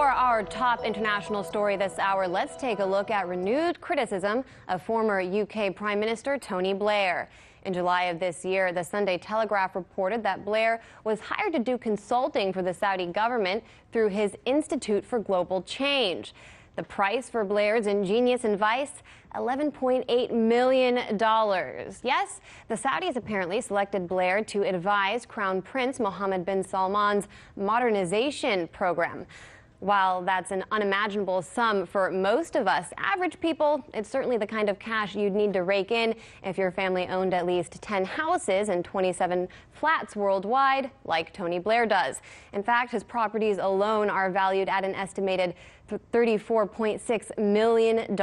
For our top international story this hour, let's take a look at renewed criticism of former UK Prime Minister Tony Blair. In July of this year, the Sunday Telegraph reported that Blair was hired to do consulting for the Saudi government through his Institute for Global Change. The price for Blair's ingenious advice, $11.8 million. Yes, the Saudis apparently selected Blair to advise Crown Prince Mohammed bin Salman's modernization program. While that's an unimaginable sum for most of us average people, it's certainly the kind of cash you'd need to rake in if your family owned at least 10 houses and 27 flats worldwide, like Tony Blair does. In fact, his properties alone are valued at an estimated $34.6 million.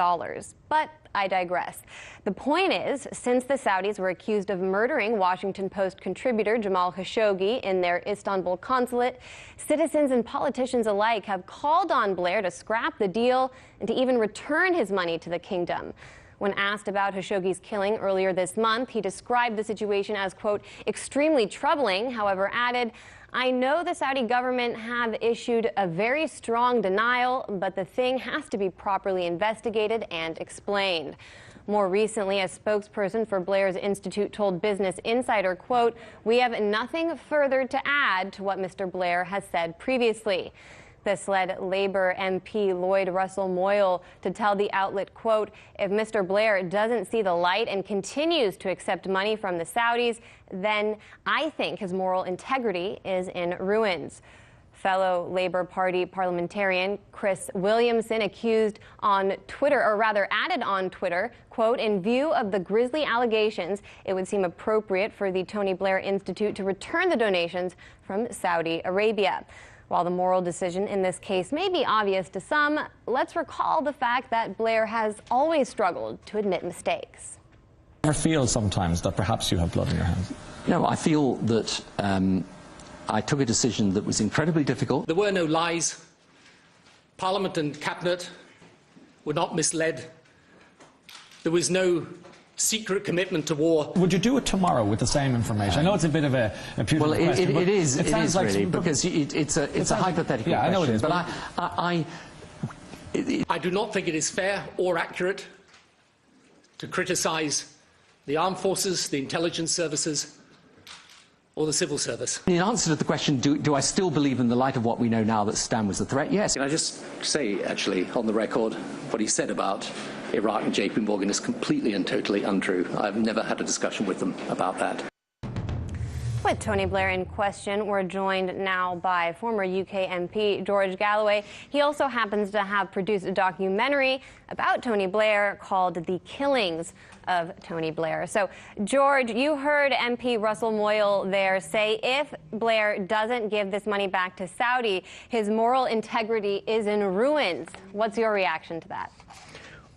But I digress. The point is, since the Saudis were accused of murdering Washington Post contributor Jamal Khashoggi in their Istanbul consulate, citizens and politicians alike have called on Blair to scrap the deal and to even return his money to the kingdom. When asked about Khashoggi's killing earlier this month, he described the situation as, quote, extremely troubling, however added, I know the Saudi government have issued a very strong denial, but the thing has to be properly investigated and explained. More recently, a spokesperson for Blair's Institute told Business Insider, quote, we have nothing further to add to what Mr. Blair has said previously. This led Labour MP Lloyd Russell Moyle to tell the outlet, quote, if Mr. Blair doesn't see the light and continues to accept money from the Saudis, then I think his moral integrity is in ruins. Fellow Labour Party parliamentarian Chris Williamson accused on Twitter, or rather added on Twitter, quote, in view of the grisly allegations, it would seem appropriate for the Tony Blair Institute to return the donations from Saudi Arabia. While the moral decision in this case may be obvious to some, let's recall the fact that Blair has always struggled to admit mistakes. Do you ever feel sometimes that perhaps you have blood in your hands? No, I feel that I took a decision that was incredibly difficult. There were no lies. Parliament and Cabinet were not misled. There was no secret commitment to war. Would you do it tomorrow with the same information? I know it's a bit of a punitive question. Well, it is like really, because it's a hypothetical question. I know it is. But I do not think it is fair or accurate to criticise the armed forces, the intelligence services, or the civil service. In answer to the question, do I still believe in the light of what we know now that Saddam was a threat? Yes. Can I just say, actually, on the record, what he said about Iraq and JP Morgan is completely and totally untrue. I've never had a discussion with them about that. With Tony Blair in question, we're joined now by former UK MP George Galloway. He also happens to have produced a documentary about Tony Blair called The Killings of Tony Blair. So, George, you heard MP Russell Moyle there say if Blair doesn't give this money back to Saudi, his moral integrity is in ruins. What's your reaction to that?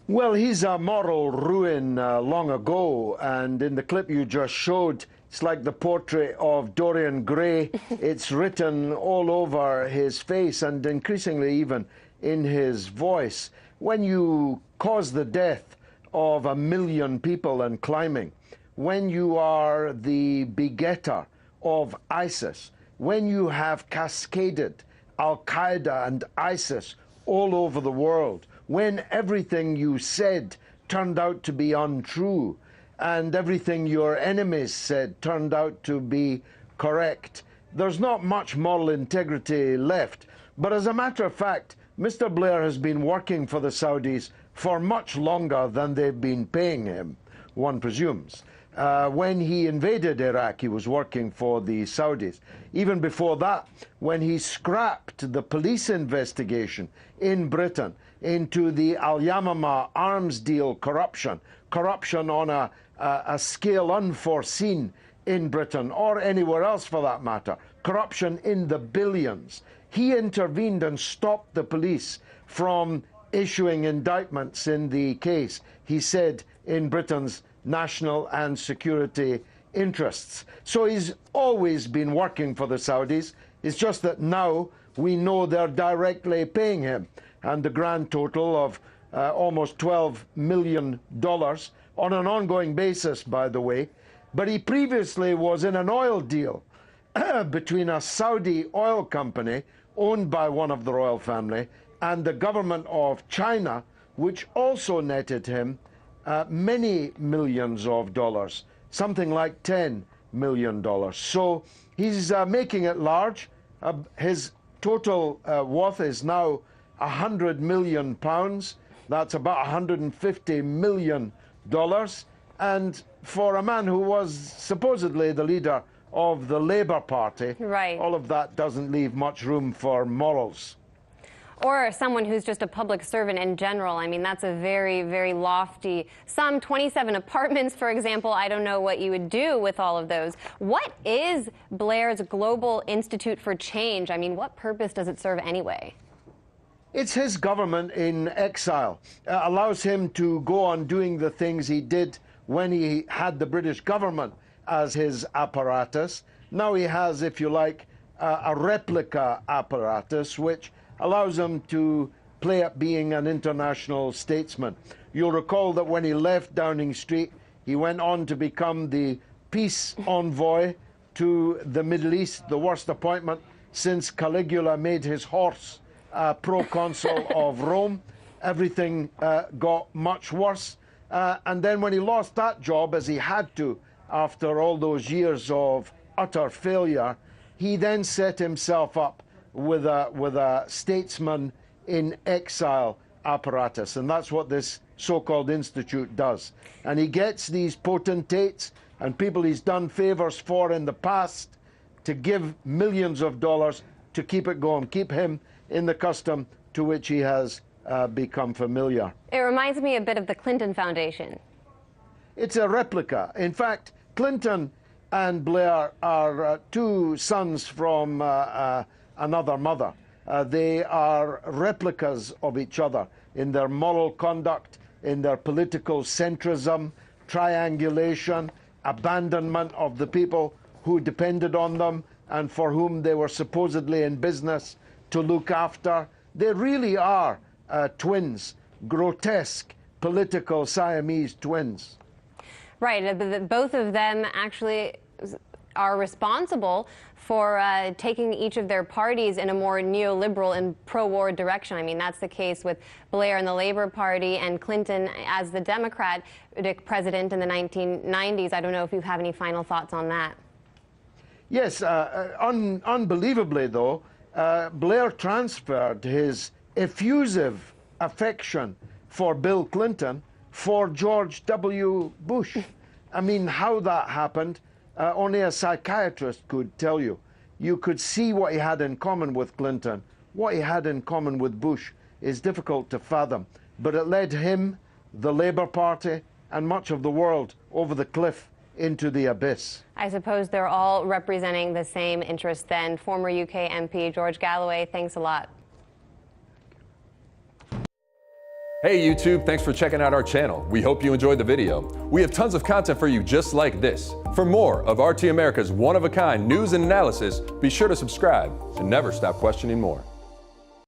Well, he's a moral ruin long ago, and in the clip you just showed, it's like the portrait of Dorian Gray. It's written all over his face and increasingly even in his voice. When you cause the death of 1 million people and climbing, when you are the begetter of ISIS, when you have cascaded Al-Qaeda and ISIS all over the world, when everything you said turned out to be untrue, and everything your enemies said turned out to be correct, there's not much moral integrity left. But as a matter of fact, Mr. Blair has been working for the Saudis for much longer than they've been paying him, one presumes. When he invaded Iraq, he was working for the Saudis. Even before that, when he scrapped the police investigation in Britain into the Al-Yamama arms deal corruption on a scale unforeseen in Britain or anywhere else for that matter, corruption in the billions. He intervened and stopped the police from issuing indictments in the case, he said, in Britain's national and security interests. So he's always been working for the Saudis. It's just that now we know they're directly paying him. And the grand total of almost $12 million on an ongoing basis, by the way. But he previously was in an oil deal between a Saudi oil company owned by one of the royal family, and the government of China, which also netted him many millions of dollars, something like $10 million. So he's making it large. His total worth is now £100 million. That's about $150 million. And for a man who was supposedly the leader of the Labour Party, right, all of that doesn't leave much room for morals. Or someone who's just a public servant in general. I mean, that's a very, very lofty sum. 27 apartments, for example. I don't know what you would do with all of those. What is Blair's Global Institute for Change? I mean, what purpose does it serve anyway? It's his government in exile. Allows him to go on doing the things he did when he had the British government as his apparatus. Now he has, if you like, a replica apparatus, which allows him to play at being an international statesman. You'll recall that when he left Downing Street, he went on to become the peace envoy to the Middle East, the worst appointment since Caligula made his horse proconsul of Rome. Everything got much worse. And then when he lost that job, as he had to after all those years of utter failure, he then set himself up with a statesman in exile apparatus. And that's what this so-called institute does. And he gets these potentates and people he's done favors for in the past to give millions of dollars to keep it going, keep him in the custom to which he has become familiar. It reminds me a bit of the Clinton Foundation. It's a replica. In fact, Clinton and Blair are two sons from another mother. They are replicas of each other in their moral conduct, in their political centrism, triangulation, abandonment of the people who depended on them and for whom they were supposedly in business to look after. They really are twins, grotesque political Siamese twins. Right, both of them actually are responsible for taking each of their parties in a more neoliberal and pro-war direction. I mean, that's the case with Blair and the Labour Party and Clinton as the Democratic president in the 1990s. I don't know if you have any final thoughts on that. Yes, unbelievably, though, Blair transferred his effusive affection for Bill Clinton for George W. Bush. I mean, how that happened, only a psychiatrist could tell you. You could see what he had in common with Clinton. What he had in common with Bush is difficult to fathom, but it led him, the Labour Party, and much of the world over the cliff into the abyss. I suppose they're all representing the same interest then. Former UK MP George Galloway, thanks a lot. Hey YouTube, thanks for checking out our channel. We hope you enjoyed the video. We have tons of content for you just like this. For more of RT America's one-of-a-kind news and analysis, be sure to subscribe and never stop questioning more.